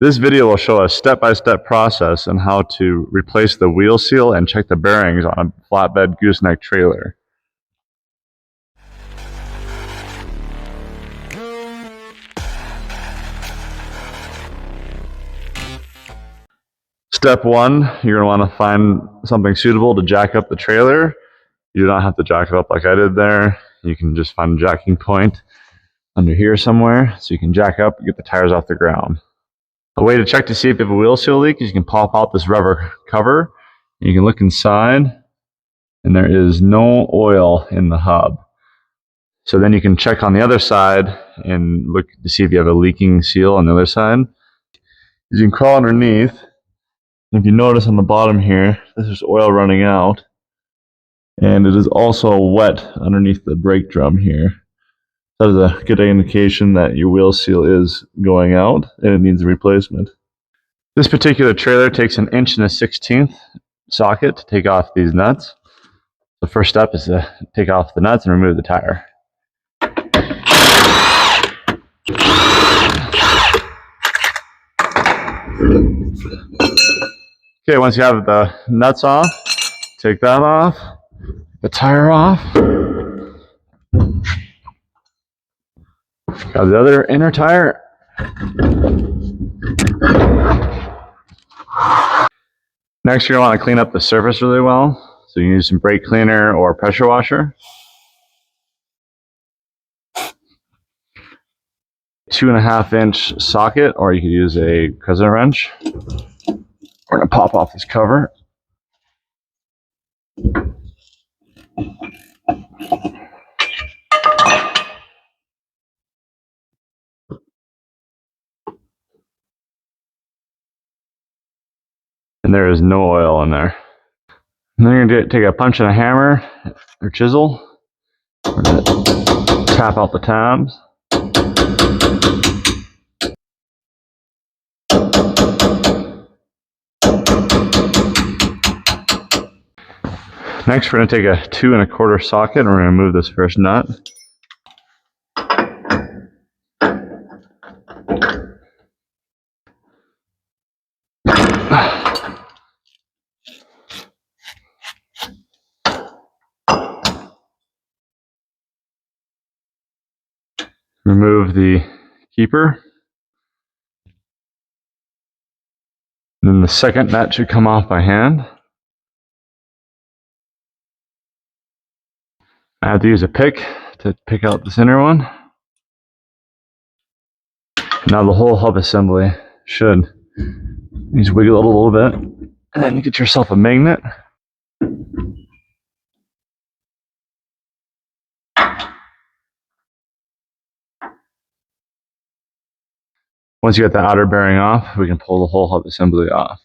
This video will show a step-by-step process on how to replace the wheel seal and check the bearings on a flatbed gooseneck trailer. Step one, you're going to want to find something suitable to jack up the trailer. You don't have to jack it up like I did there. You can just find a jacking point under here somewhere so you can jack up and get the tires off the ground. A way to check to see if you have a wheel seal leak is you can pop out this rubber cover. And you can look inside and there is no oil in the hub. So then you can check on the other side and look to see if you have a leaking seal on the other side. You can crawl underneath. If you notice on the bottom here, there's oil running out. And it is also wet underneath the brake drum here. That is a good indication that your wheel seal is going out and it needs a replacement. This particular trailer takes 1 1/16 inch socket to take off these nuts. The first step is to take off the nuts and remove the tire. Okay, once you have the nuts off, take that off, the tire off. Got the other inner tire. Next, you're going to want to clean up the surface really well. So you can use some brake cleaner or pressure washer. 2.5 inch socket, or you could use a crescent wrench. We're going to pop off this cover. And there is no oil in there. And then you're going to take a punch and a hammer or chisel. We're going to tap out the tabs. Next, we're going to take a 2 1/4 socket and we're going to remove this first nut. Remove the keeper. And then the second nut should come off by hand. I have to use a pick to pick out this inner one. Now the whole hub assembly should just wiggle it a little bit. And then you get yourself a magnet. Once you get the outer bearing off, we can pull the whole hub assembly off.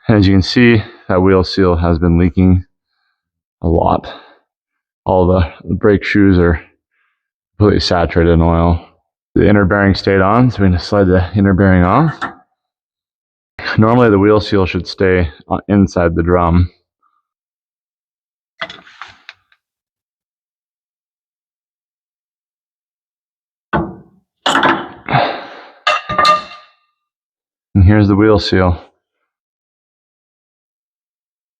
As you can see, that wheel seal has been leaking a lot. All the brake shoes are completely saturated in oil. The inner bearing stayed on, so we're going to slide the inner bearing off. Normally the wheel seal should stay inside the drum. And here's the wheel seal.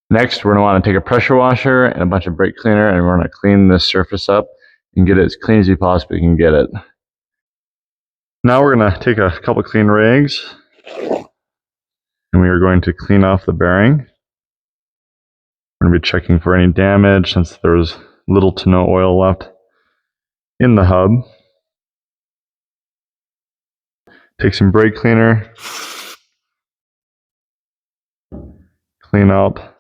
Next, we're going to want to take a pressure washer and a bunch of brake cleaner and we're going to clean this surface up and get it as clean as you possibly can get it. Now we're going to take a couple clean rags and we are going to clean off the bearing. We're going to be checking for any damage since there was little to no oil left in the hub. Take some brake cleaner, clean out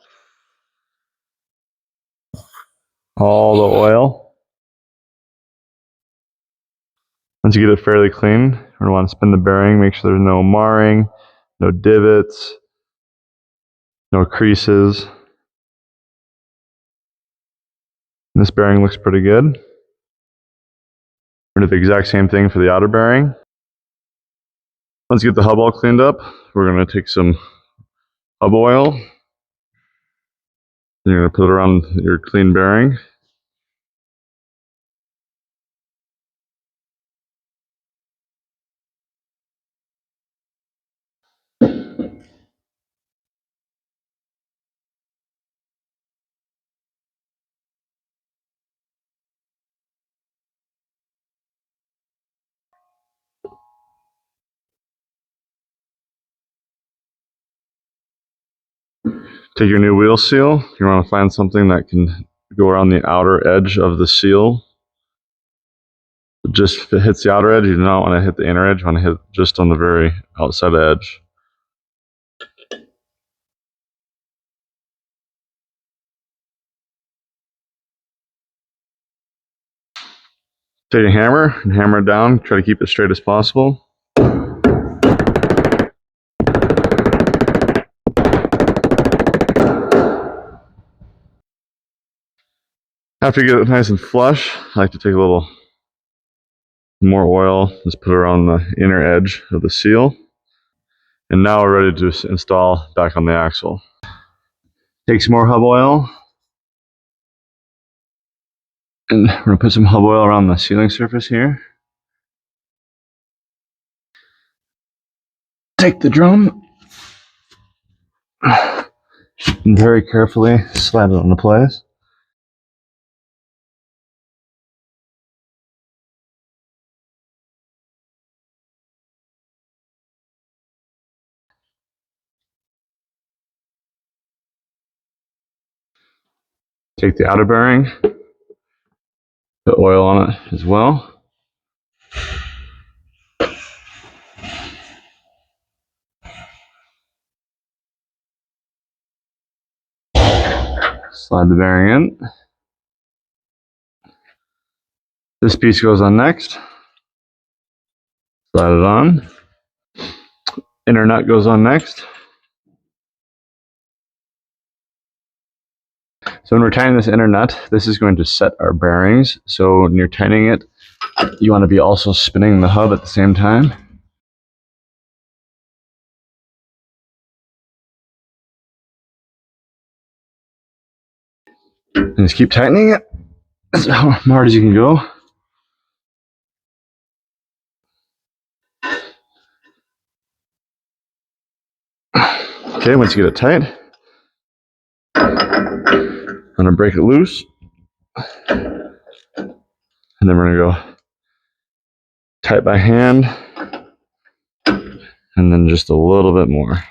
all the oil. Once you get it fairly clean, we're going to want to spin the bearing, make sure there's no marring, no divots, no creases. This bearing looks pretty good. We're going to do the exact same thing for the outer bearing. Once you get the hub all cleaned up, we're going to take some hub oil You're going to put it around your clean bearing. Take your new wheel seal. You want to find something that can go around the outer edge of the seal. Just if it hits the outer edge, you do not want to hit the inner edge. You want to hit just on the very outside edge. Take a hammer and hammer it down. Try to keep it straight as possible. After you get it nice and flush, I like to take a little more oil, just put it around the inner edge of the seal. And now we're ready to install back on the axle. Take some more hub oil. And we're going to put some hub oil around the sealing surface here. Take the drum and very carefully slide it into place. Take the outer bearing, put oil on it as well. Slide the bearing in. This piece goes on next. Slide it on. Inner nut goes on next. So when we're tightening this inner nut, this is going to set our bearings. So when you're tightening it, you want to be also spinning the hub at the same time. And just keep tightening it as hard as you can go. Okay, once you get it tight, I'm going to break it loose. And then we're going to go tight by hand. And then just a little bit more.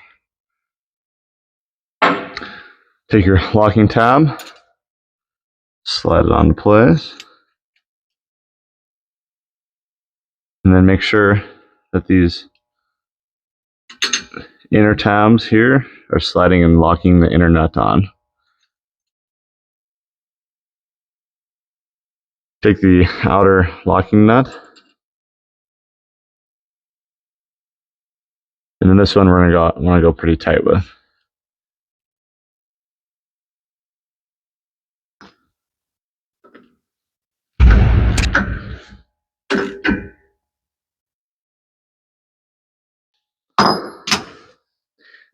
Take your locking tab, slide it onto place. And then make sure that these inner tabs here are sliding and locking the inner nut on. Take the outer locking nut. And then this one we're going to go pretty tight with.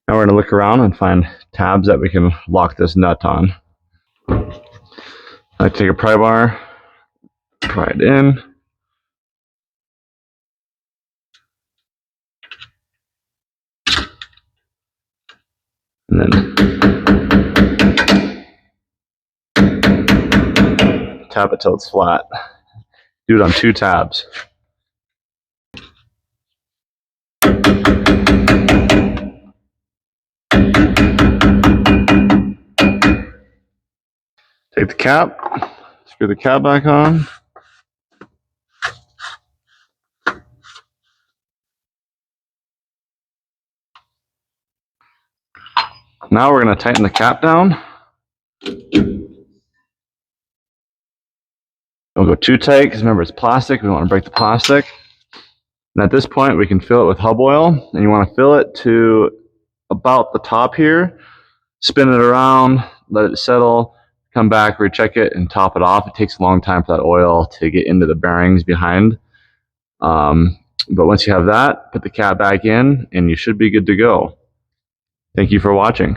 Now we're going to look around and find tabs that we can lock this nut on. I take a pry bar, pry it in. And then tap it till it's flat. Do it on 2 tabs. Take the cap, screw the cap back on. Now we're going to tighten the cap down. Don't go too tight because remember it's plastic. We don't want to break the plastic. And at this point we can fill it with hub oil. And you want to fill it to about the top here. Spin it around, let it settle, come back, recheck it, and top it off. It takes a long time for that oil to get into the bearings behind. But once you have that, put the cap back in and you should be good to go. Thank you for watching.